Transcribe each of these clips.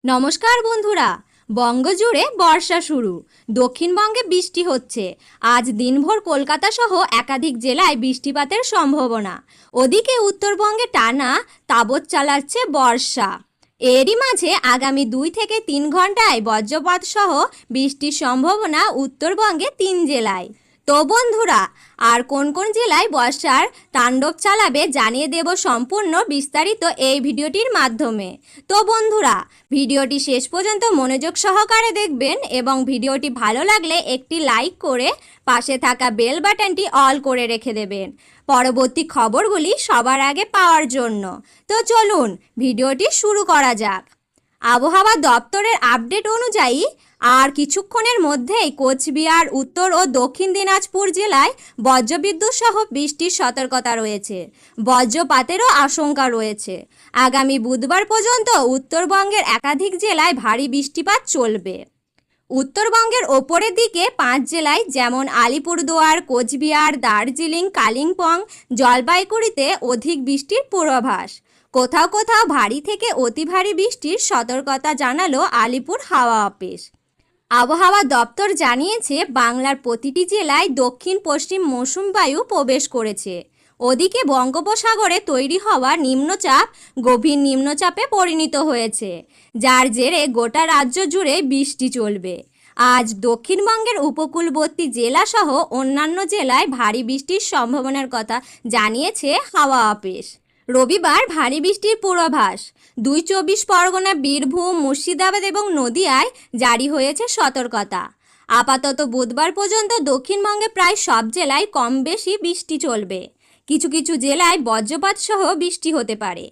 নমস্কার বন্ধুরা। বঙ্গজুড়ে বর্ষা শুরু, দক্ষিণবঙ্গে বৃষ্টি হচ্ছে। আজ দিনভর কলকাতা সহ একাধিক জেলায় বৃষ্টিপাতের সম্ভাবনা। ওদিকে উত্তরবঙ্গে টানা তাবৎ চালাচ্ছে বর্ষা। এরই মাঝে আগামী 2 থেকে 3 ঘন্টায় বজ্রপাত সহ বৃষ্টির সম্ভাবনা উত্তরবঙ্গে 3 জেলায়। তো বন্ধুরা, আর কোন কোন জেলায় বর্ষার তাণ্ডব চালাবে জানিয়ে দেব সম্পূর্ণ বিস্তারিত এই ভিডিওটির মাধ্যমে। তো বন্ধুরা, ভিডিওটি শেষ পর্যন্ত মনোযোগ সহকারে দেখবেন এবং ভিডিওটি ভালো লাগলে একটি লাইক করে পাশে থাকা বেল বাটনটি অল করে রেখে দেবেন পরবর্তী খবরগুলি সবার আগে পাওয়ার জন্য। তো চলুন ভিডিওটি শুরু করা যাক। আবহাওয়া দপ্তরের আপডেট অনুযায়ী আর কিছুক্ষণের মধ্যেই কোচবিহার, উত্তর ও দক্ষিণ দিনাজপুর জেলায় বজ্রবিদ্যুৎ সহ বৃষ্টির সতর্কতা রয়েছে। বজ্রপাতেরও আশঙ্কা রয়েছে। আগামী বুধবার পর্যন্ত উত্তরবঙ্গের একাধিক জেলায় ভারী বৃষ্টিপাত চলবে। উত্তরবঙ্গের ওপরের দিকে 5 জেলায় যেমন আলিপুরদুয়ার, কোচবিহার, দার্জিলিং, কালিম্পং, জলপাইগুড়িতে অধিক বৃষ্টির পূর্বাভাস। কোথাও কোথাও ভারী থেকে অতি ভারী বৃষ্টির সতর্কতা জানালো আলিপুর হাওয়া অফিস। আবহাওয়া দপ্তর জানিয়েছে বাংলার প্রতিটি জেলায় দক্ষিণ পশ্চিম মৌসুম বায়ু প্রবেশ করেছে। ওদিকে বঙ্গোপসাগরে তৈরি হওয়া নিম্নচাপ গভীর নিম্নচাপে পরিণত হয়েছে, যার জেরে গোটা রাজ্য জুড়ে বৃষ্টি চলবে। আজ দক্ষিণবঙ্গের উপকূলবর্তী জেলাসহ অন্যান্য জেলায় ভারী বৃষ্টির সম্ভাবনার কথা জানিয়েছে হাওয়া অফিস। রবিবার ভারী বৃষ্টির পূর্বাভাস। 24 পরগনা, বীরভূম, মুর্শিদাবাদ এবং নদিয়ায় জারি হয়েছে সতর্কতা। আপাতত বুধবার পর্যন্ত দক্ষিণবঙ্গে প্রায় সব জেলায় কম বেশি বৃষ্টি চলবে। কিছু কিছু জেলায় বজ্রপাত সহ বৃষ্টি হতে পারে।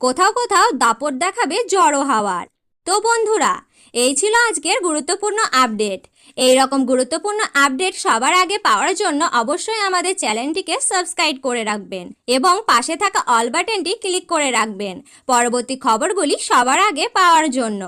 কোথাও কোথাও দাপট দেখাবে ঝড়ো হাওয়ার। তো বন্ধুরা, এই ছিল আজকের গুরুত্বপূর্ণ আপডেট। এই রকম গুরুত্বপূর্ণ আপডেট সবার আগে পাওয়ার জন্য অবশ্যই আমাদের চ্যানেলটিকে সাবস্ক্রাইব করে রাখবেন এবং পাশে থাকা অল বাটনটি ক্লিক করে রাখবেন পরবর্তী খবরগুলি সবার আগে পাওয়ার জন্য।